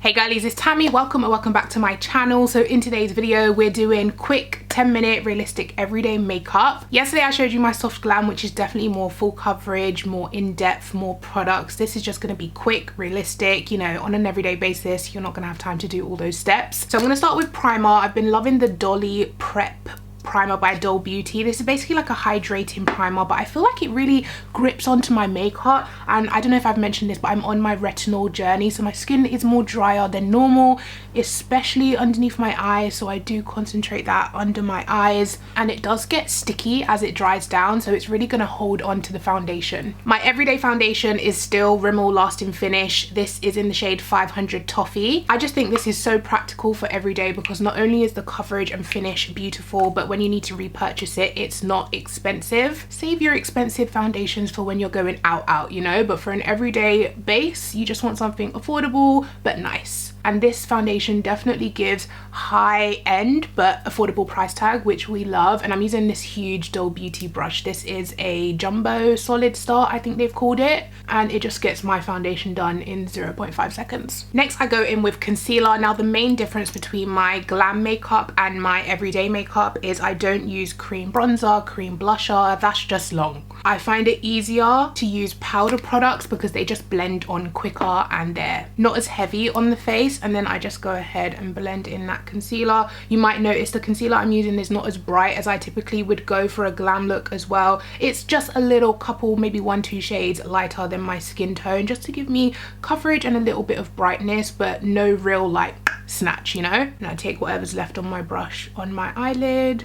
Hey girlies, it's Tammy. Welcome or welcome back to my channel. So in today's video, we're doing quick 10-minute realistic everyday makeup. Yesterday I showed you my soft glam, which is definitely more full coverage, more in-depth, more products. This is just going to be quick, realistic, you know, on an everyday basis. You're not going to have time to do all those steps. So I'm going to start with primer. I've been loving the Dolly Prep primer by Doll Beauty. This is basically like a hydrating primer, but I feel like it really grips onto my makeup. And I don't know if I've mentioned this, but I'm on my retinol journey, so my skin is more drier than normal, especially underneath my eyes. So I do concentrate that under my eyes, and it does get sticky as it dries down, so it's really gonna hold on to the foundation. My everyday foundation is still Rimmel Lasting Finish. This is in the shade 500 Toffee. I just think this is so practical for everyday because not only is the coverage and finish beautiful, but when you need to repurchase it, it's not expensive. Save your expensive foundations for when you're going out, you know, but for an everyday base, you just want something affordable but nice. And this foundation definitely gives high-end but affordable price tag, which we love. And I'm using this huge Doll Beauty brush. This is a jumbo solid start, I think they've called it, and it just gets my foundation done in 0.5 seconds. Next I go in with concealer. Now the main difference between my glam makeup and my everyday makeup is I don't use cream bronzer, cream blusher. That's just long. I find it easier to use powder products because they just blend on quicker and they're not as heavy on the face. And then I just go ahead and blend in that concealer. You might notice the concealer I'm using is not as bright as I typically would go for a glam look as well. It's just a little couple, maybe 1-2 shades lighter than my skin tone, just to give me coverage and a little bit of brightness, but no real like snatch, you know. And I take whatever's left on my brush on my eyelid.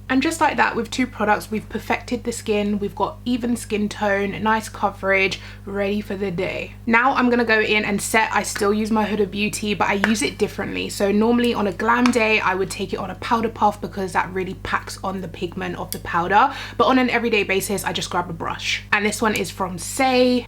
And just like that, with 2 products, we've perfected the skin. We've got even skin tone, nice coverage, ready for the day. Now I'm gonna go in and set. I still use my Huda Beauty, but I use it differently. So normally on a glam day, I would take it on a powder puff because that really packs on the pigment of the powder. But on an everyday basis, I just grab a brush. And this one is from Say,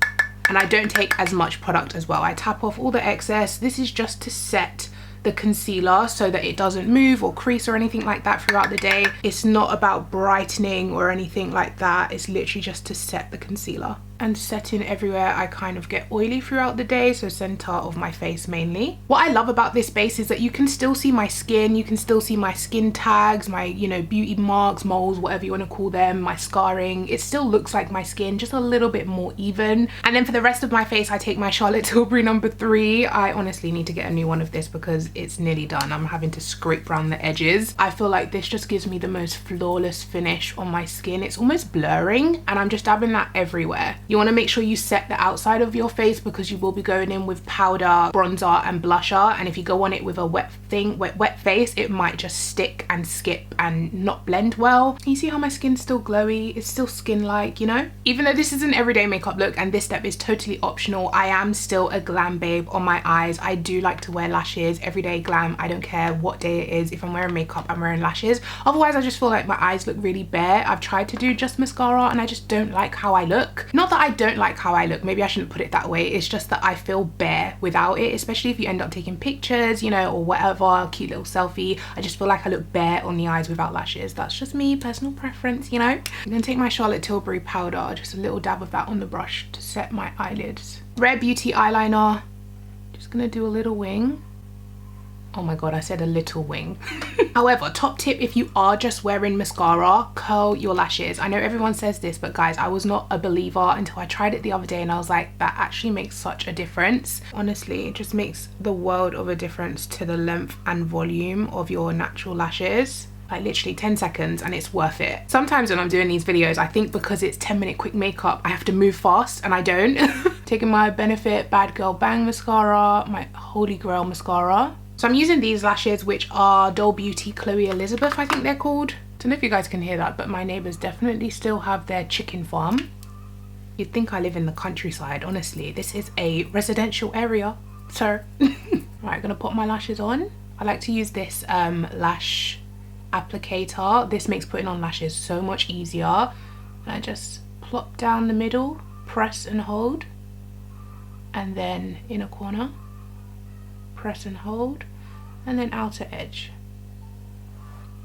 and I don't take as much product as well. I tap off all the excess. This is just to set the concealer so that it doesn't move or crease or anything like that throughout the day. It's not about brightening or anything like that. It's literally just to set the concealer. And setting everywhere I kind of get oily throughout the day, so center of my face mainly. What I love about this base is that you can still see my skin, you can still see my skin tags, my, you know, beauty marks, moles, whatever you want to call them, my scarring. It still looks like my skin, just a little bit more even. And then for the rest of my face, I take my Charlotte Tilbury number 3. I honestly need to get a new one of this because it's nearly done. I'm having to scrape around the edges. I feel like this just gives me the most flawless finish on my skin. It's almost blurring, and I'm just dabbing that everywhere. You want to make sure you set the outside of your face because you will be going in with powder, bronzer and blusher, and if you go on it with a wet face, it might just stick and skip and not blend well. You see how my skin's still glowy? It's still skin-like, you know? Even though this is an everyday makeup look and this step is totally optional, I am still a glam babe on my eyes. I do like to wear lashes, everyday glam. I don't care what day it is. If I'm wearing makeup, I'm wearing lashes. Otherwise, I just feel like my eyes look really bare. I've tried to do just mascara and I just don't like how I look. Not that I don't like how I look, maybe I shouldn't put it that way. It's just that I feel bare without it, especially if you end up taking pictures, you know, or whatever, cute little selfie. I just feel like I look bare on the eyes without lashes. That's just me, personal preference, you know. I'm gonna take my Charlotte Tilbury powder, just a little dab of that on the brush to set my eyelids. Rare Beauty eyeliner, just gonna do a little wing. Oh my god, I said a little wing. However, top tip, if you are just wearing mascara, curl your lashes. I know everyone says this, but guys, I was not a believer until I tried it the other day and I was like, that actually makes such a difference. Honestly, it just makes the world of a difference to the length and volume of your natural lashes. Like literally 10 seconds and it's worth it. Sometimes when I'm doing these videos, I think because it's 10-minute quick makeup, I have to move fast, and I don't. Taking my Benefit Bad Girl Bang mascara, my Holy Grail mascara. So I'm using these lashes, which are Doll Beauty Chloe Elizabeth, I think they're called. Don't know if you guys can hear that, but my neighbours definitely still have their chicken farm. You'd think I live in the countryside, honestly. This is a residential area, sir. Right, gonna put my lashes on. I like to use this lash applicator. This makes putting on lashes so much easier. And I just plop down the middle, press and hold, and then inner corner. Press and hold, and then outer edge.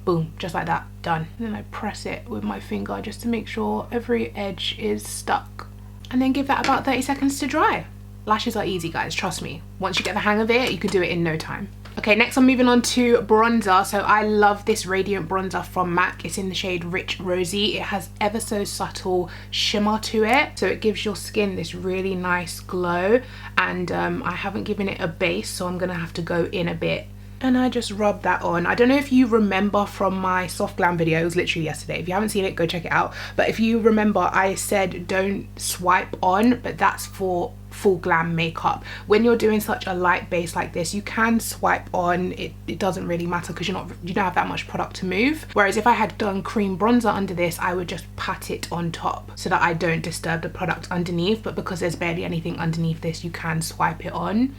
Boom, just like that, done. And then I press it with my finger just to make sure every edge is stuck, and then give that about 30 seconds to dry. Lashes are easy, guys, trust me. Once you get the hang of it, you can do it in no time. Okay, next I'm moving on to bronzer. So I love this radiant bronzer from MAC. It's in the shade Rich Rosy. It has ever so subtle shimmer to it, so it gives your skin this really nice glow. And I haven't given it a base, so I'm gonna have to go in a bit. And I just rub that on. I don't know if you remember from my soft glam video, it was literally yesterday. If you haven't seen it, go check it out. But if you remember, I said don't swipe on, but that's for full glam makeup. When you're doing such a light base like this, you can swipe on. It doesn't really matter because you don't have that much product to move. Whereas if I had done cream bronzer under this, I would just pat it on top so that I don't disturb the product underneath. But because there's barely anything underneath this, you can swipe it on.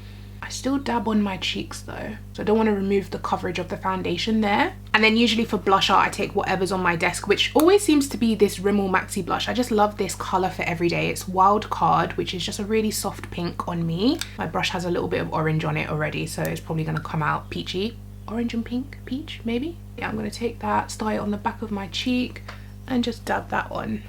I still dab on my cheeks though, so I don't want to remove the coverage of the foundation there. And then usually for blusher, I take whatever's on my desk, which always seems to be this Rimmel Maxi blush. I just love this color for every day. It's Wild Card, which is just a really soft pink on me. My brush has a little bit of orange on it already, so it's probably going to come out peachy. Orange and pink, peach maybe? Yeah, I'm going to take that, start it on the back of my cheek and just dab that on.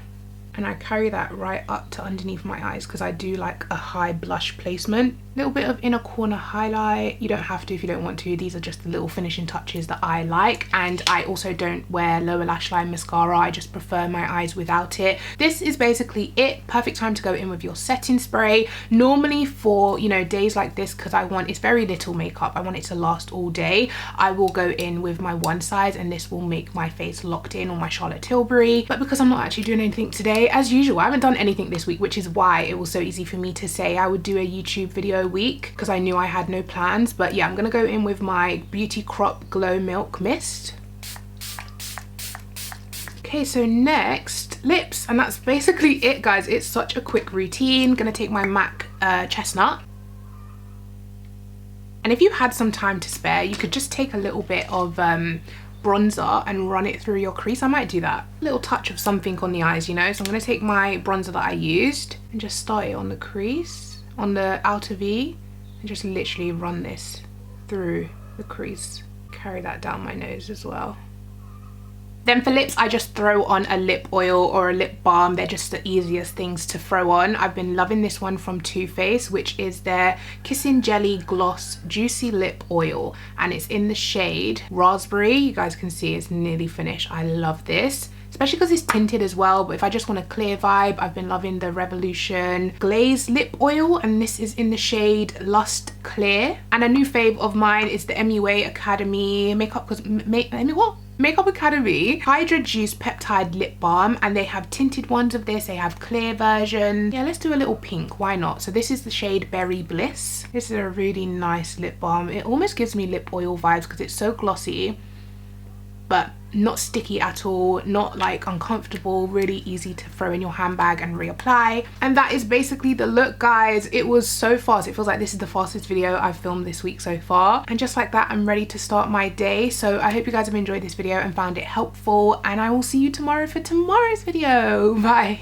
And I carry that right up to underneath my eyes because I do like a high blush placement. A little bit of inner corner highlight. You don't have to if you don't want to. These are just the little finishing touches that I like. And I also don't wear lower lash line mascara. I just prefer my eyes without it. This is basically it. Perfect time to go in with your setting spray. Normally for, you know, days like this, because it's very little makeup, I want it to last all day, I will go in with my one size, and this will make my face locked in, or my Charlotte Tilbury. But because I'm not actually doing anything today, as usual, I haven't done anything this week, which is why it was so easy for me to say I would do a YouTube video week, because I knew I had no plans. But yeah, I'm gonna go in with my Beauty Crop Glow Milk Mist. Okay, so next, lips, and that's basically it, guys. It's such a quick routine. Gonna take my MAC Chestnut. And if you had some time to spare, you could just take a little bit of bronzer and run it through your crease. I might do that. A little touch of something on the eyes, you know? So I'm gonna take my bronzer that I used and just start it on the crease, on the outer V, and just literally run this through the crease. Carry that down my nose as well. Then for lips, I just throw on a lip oil or a lip balm. They're just the easiest things to throw on. I've been loving this one from Too Faced, which is their Kissing Jelly Gloss Juicy Lip Oil. And it's in the shade Raspberry. You guys can see it's nearly finished. I love this, especially because it's tinted as well. But if I just want a clear vibe, I've been loving the Revolution Glaze Lip Oil, and this is in the shade Lust Clear. And a new fave of mine is the MUA Academy Makeup Academy Hydra Juice Peptide Lip Balm, and they have tinted ones of this. They have clear version. Yeah, let's do a little pink, why not? So this is the shade Berry Bliss. This is a really nice lip balm. It almost gives me lip oil vibes because it's so glossy, but not sticky at all, not like uncomfortable, really easy to throw in your handbag and reapply. And that is basically the look, guys. It was so fast. It feels like this is the fastest video I've filmed this week so far. And just like that, I'm ready to start my day. So I hope you guys have enjoyed this video and found it helpful, and I will see you tomorrow for tomorrow's video. Bye.